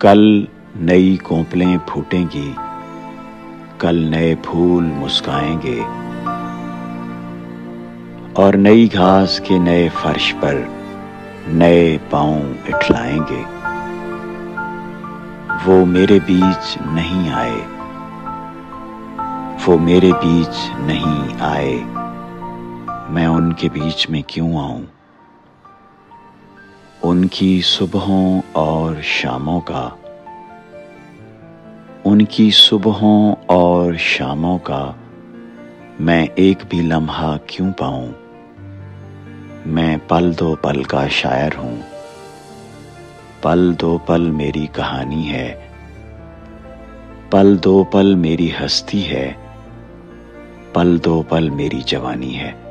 कल नई कोपलें फूटेंगी, कल नए फूल मुस्काएंगे और नई घास के नए फर्श पर नए पांव इठलाएंगे। वो मेरे बीच नहीं आए, वो मेरे बीच नहीं आए, मैं उनके बीच में क्यों आऊं। उनकी सुबहों और शामों का, उनकी सुबहों और शामों का मैं एक भी लम्हा क्यों पाऊं। मैं पल दो पल का शायर हूं, पल दो पल मेरी कहानी है, पल दो पल मेरी हस्ती है, पल दो पल मेरी जवानी है।